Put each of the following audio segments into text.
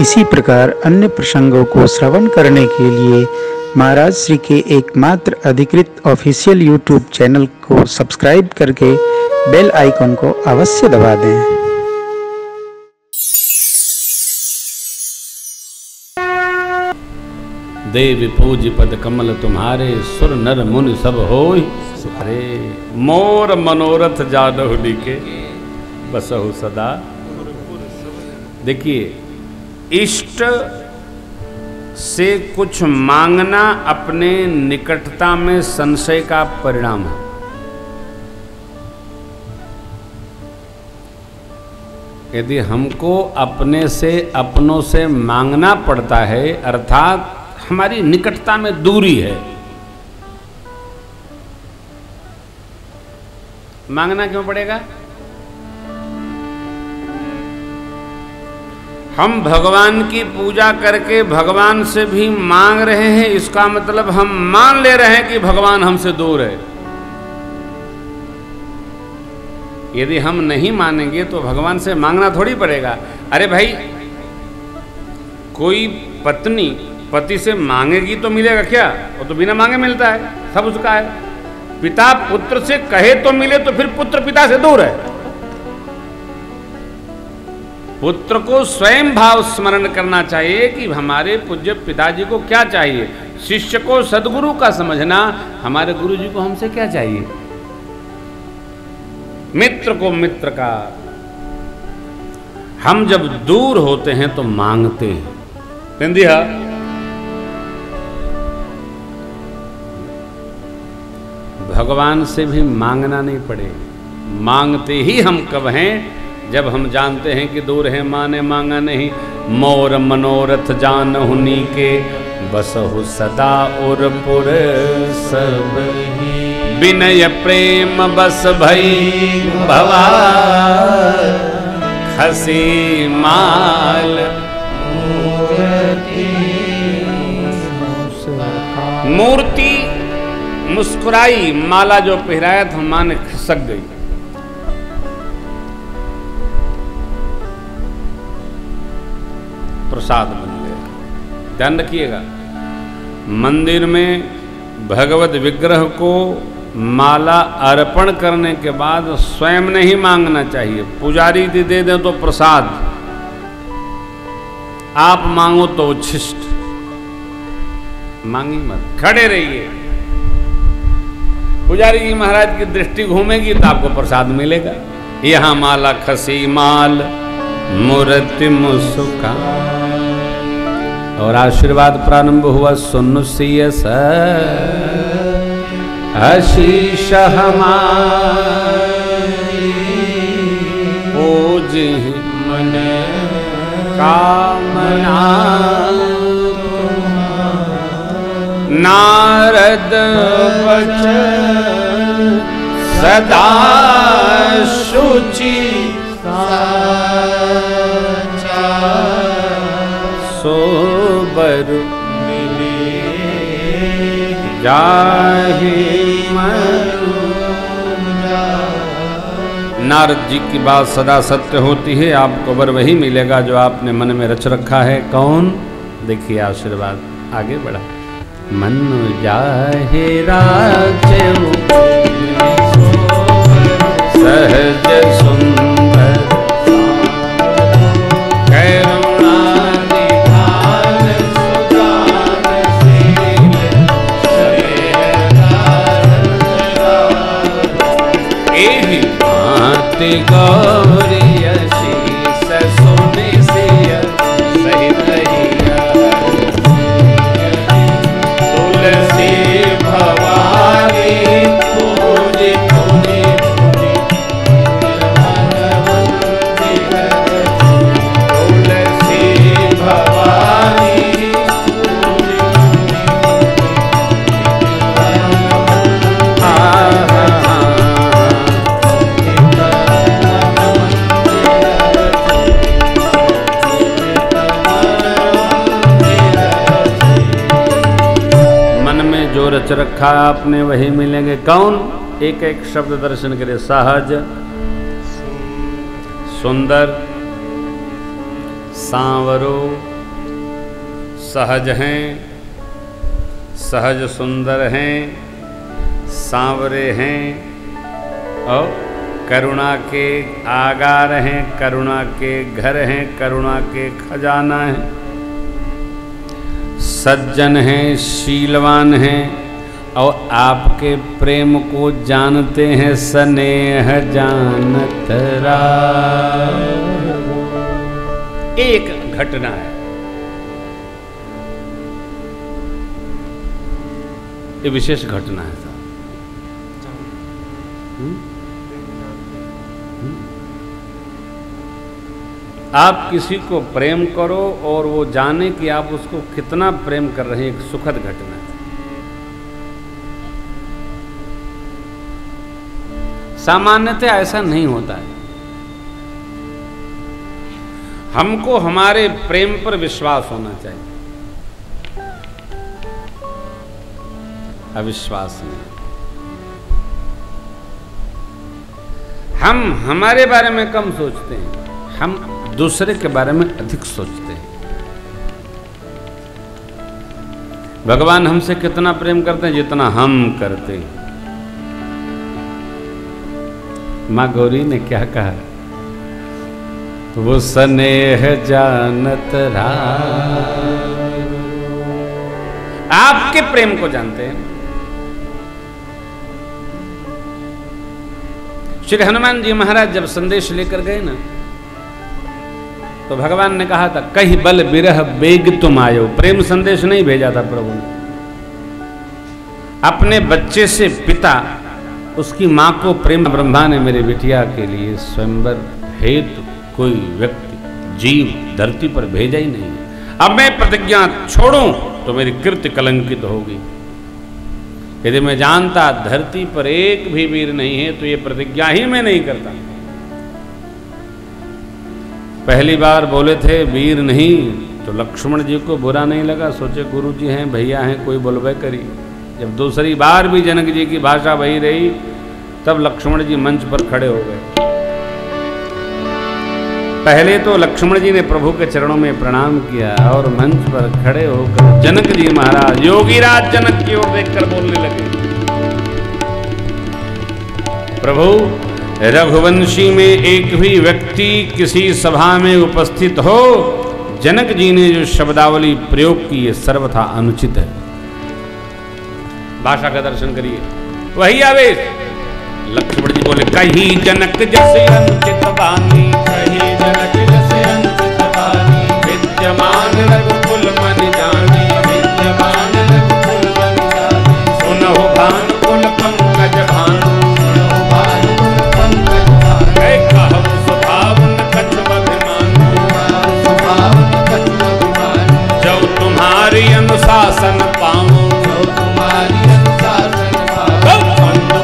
इसी प्रकार अन्य प्रसंगों को श्रवण करने के लिए महाराज श्री के एकमात्र अधिकृत ऑफिशियल यूट्यूब चैनल को सब्सक्राइब करके बेल आइकन को अवश्य दबा दें। देव पूज पद कमल तुम्हारे, सुर नर मुनि सब होय अरे। मोर मनोरथ जादव के बसहु सदा। देखिए, इष्ट से कुछ मांगना अपने निकटता में संशय का परिणाम है। यदि हमको अपने से अपनों से मांगना पड़ता है, अर्थात हमारी निकटता में दूरी है, मांगना क्यों पड़ेगा? हम भगवान की पूजा करके भगवान से भी मांग रहे हैं, इसका मतलब हम मान ले रहे हैं कि भगवान हमसे दूर है। यदि हम नहीं मानेंगे तो भगवान से मांगना थोड़ी पड़ेगा। अरे भाई, कोई पत्नी पति से मांगेगी तो मिलेगा क्या? वो तो बिना मांगे मिलता है, सब उसका है। पिता पुत्र से कहे तो मिले, तो फिर पुत्र पिता से दूर है। पुत्र को स्वयं भाव स्मरण करना चाहिए कि हमारे पूज्य पिताजी को क्या चाहिए। शिष्य को सद्गुरु का समझना, हमारे गुरु जी को हमसे क्या चाहिए। मित्र को मित्र का। हम जब दूर होते हैं तो मांगते हैं। भगवान से भी मांगना नहीं पड़े, मांगते ही हम कब हैं? जब हम जानते हैं कि दूर है, माने मांगा नहीं। मोर मनोरथ जानहुनी के, बसहु सदा और पुर सब। विनय प्रेम बस भई भवा, खसी माल मूर्ति मुस्कुराई, माला जो पहराया था मां ने खिसक गई। प्रसाद बन गया। ध्यान रखिएगा, मंदिर में भगवत विग्रह को माला अर्पण करने के बाद स्वयं नहीं मांगना चाहिए। पुजारी यदि दे दें तो प्रसाद, आप मांगो तो उच्छिष्ट। मांगी मत, खड़े रहिए। पुजारी जी महाराज की दृष्टि घूमेगी तो आपको प्रसाद मिलेगा। यहां माला खसी माल, मूर्ति मुस्का। और आशीर्वाद प्रारंभ हुआ। सुन सिय स आशीष हमारी, पूज मन कामना। नारद वचन सदा शुचि, सोबर मिले जाहि मनु। नारद जी की बात सदा सत्य होती है। आपको वर वही मिलेगा जो आपने मन में रच रखा है। कौन? देखिए आशीर्वाद आगे बढ़ा। मनु जाहे राजऊ, सहज सुंदर, करुणा निधान सुदान शील, एहि भांति गौरी शीस सोने सिय सहित रहिया। तुलसी भवानी पूजी पुनि पुनि, तुलसी भवानी रच रखा आपने वही मिलेंगे। कौन? एक एक शब्द दर्शन करे। सहज, सुंदर, सांवरो, सहज हैं, सहज सुंदर हैं, सांवरे हैं और करुणा के आगार हैं, करुणा के घर हैं, करुणा के खजाना हैं, सज्जन हैं, शीलवान हैं और आपके प्रेम को जानते हैं। स्नेह जानत राम। एक घटना है, ये विशेष घटना है साहब। आप किसी को प्रेम करो और वो जाने कि आप उसको कितना प्रेम कर रहे हैं, एक सुखद घटना है। सामान्यतः ऐसा नहीं होता है। हमको हमारे प्रेम पर विश्वास होना चाहिए, अविश्वास नहीं। हम हमारे बारे में कम सोचते हैं, हम दूसरे के बारे में अधिक सोचते हैं। भगवान हमसे कितना प्रेम करते हैं, जितना हम करते हैं। माँ गौरी ने क्या कहा, वो स्नेह जानत राम। आपके प्रेम को जानते हैं। श्री हनुमान जी महाराज जब संदेश लेकर गए ना, तो भगवान ने कहा था, कहीं बल बिरह बेग तुम आयो। प्रेम संदेश नहीं भेजा था प्रभु ने। अपने बच्चे से पिता उसकी मां को प्रेम, ब्रह्मा ने मेरे बिटिया के लिए स्वयंवर हेतु कोई व्यक्ति जीव धरती पर भेजा ही नहीं। अब मैं प्रतिज्ञा छोड़ूं तो मेरी कीर्ति कलंकित होगी। यदि मैं जानता धरती पर एक भी वीर नहीं है तो ये प्रतिज्ञा ही मैं नहीं करता। पहली बार बोले थे वीर नहीं, तो लक्ष्मण जी को बुरा नहीं लगा, सोचे गुरु जी हैं, भैया हैं, कोई बोलबे करी। जब दूसरी बार भी जनक जी की भाषा वही रही, तब लक्ष्मण जी मंच पर खड़े हो गए। पहले तो लक्ष्मण जी ने प्रभु के चरणों में प्रणाम किया और मंच पर खड़े होकर जनक जी महाराज योगीराज जनक की ओर देखकर बोलने लगे, प्रभु रघुवंशी में एक भी व्यक्ति किसी सभा में उपस्थित हो, जनक जी ने जो शब्दावली प्रयोग की है सर्वथा अनुचित है। भाषा का दर्शन करिए, वही आवेश। लक्ष्मण जी बोले, कहीं जनक जैसे अनुचित वाणी, कहीं जनक जैसे अनुचित वाणी, विद्यमान रघुकुल मन जानी, विद्यमान रघुकुल मन जानी, सुनहु भानुकुल पंकज भानु, सुनहु भानुकुल पंकज भानु, कहु स्वभावन कछु अभिमानु, स्वभावन कछु अभिमानु, जो तुम्हारी अनुशासन पाऊं, जो तुम्हारी अनुशासन पाऊं,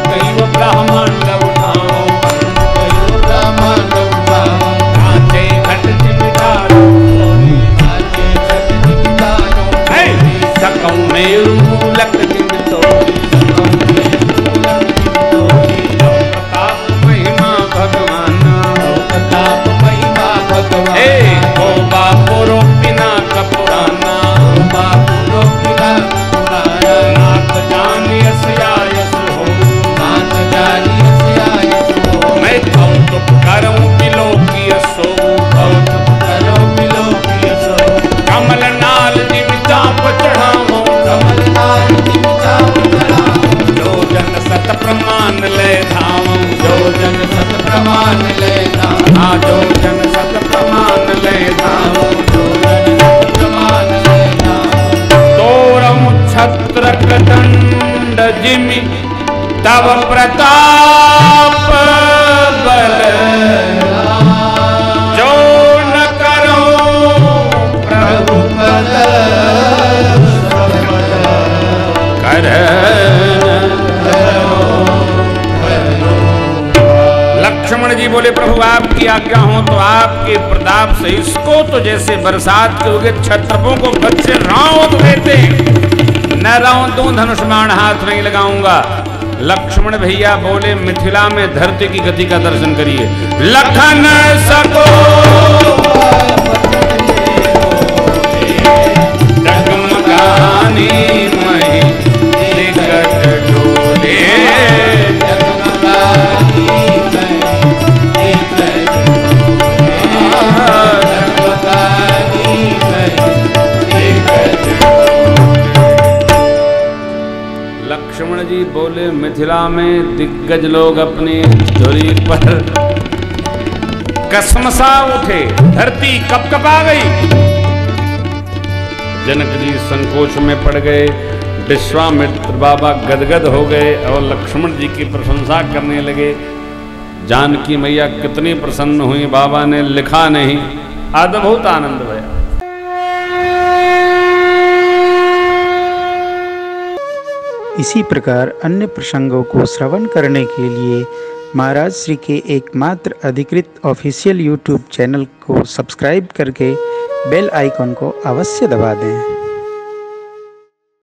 कैव ब्रह्मांड उठाओ, कैव ब्रह्मांड उठाओ, कांचे घट चिमिटारो, कांचे घट चिमिटारो, सकौ मेरु मूलक चिमितो, सकौ मेरु मूलक चिमितो, प्रताप महिमा भगवान, प्रताप महिमा भगवान, ओ बापुरो पिना कपुराना, ओ बापुरो पिना कपुराना, नाथ जानी असयायस हो, नाथ जानी असयायस हो, मैं कौतुक करूं बिलोकिय सो, कौतुक करूं बिलोकिय सो, कमल नाल जिमिता चढ़ाऊं, कमल नाल जिमिता चढ़ाऊं, जो जन सत प्रमाण ले धाऊं, जो जन सत प्रमाण ले धाऊं, हाँ जो जन सत प्रमाण ले धाऊं, जो जन सत प्रमाण ले धाऊं, तोरम छत्रक दंड जिमि तव प्रताप बल, जो न करो प्रभु पद कर। लक्ष्मण जी बोले, प्रभु आपकी आज्ञा हो तो आपके प्रताप से इसको तो जैसे बरसात के उगे छत्रपों को बच्चे रौंद देते, न रौंद दूं, धनुष बाण हाथ नहीं लगाऊंगा। लक्ष्मण भैया बोले, मिथिला में धरती की गति का दर्शन करिए। लखन सको जी बोले मिथिला में दिग्गज लोग अपनी धुरी पर कसमसा उठे, धरती कपकपा गई। जनक जी संकोच में पड़ गए, विश्वामित्र बाबा गदगद हो गए और लक्ष्मण जी की प्रशंसा करने लगे। जानकी मैया कितनी प्रसन्न हुई, बाबा ने लिखा नहीं, अद्भुत आनंद भया। इसी प्रकार अन्य प्रसंगों को श्रवण करने के लिए महाराज श्री के एकमात्र अधिकृत ऑफिशियल यूट्यूब चैनल को सब्सक्राइब करके बेल आइकॉन को अवश्य दबा दें।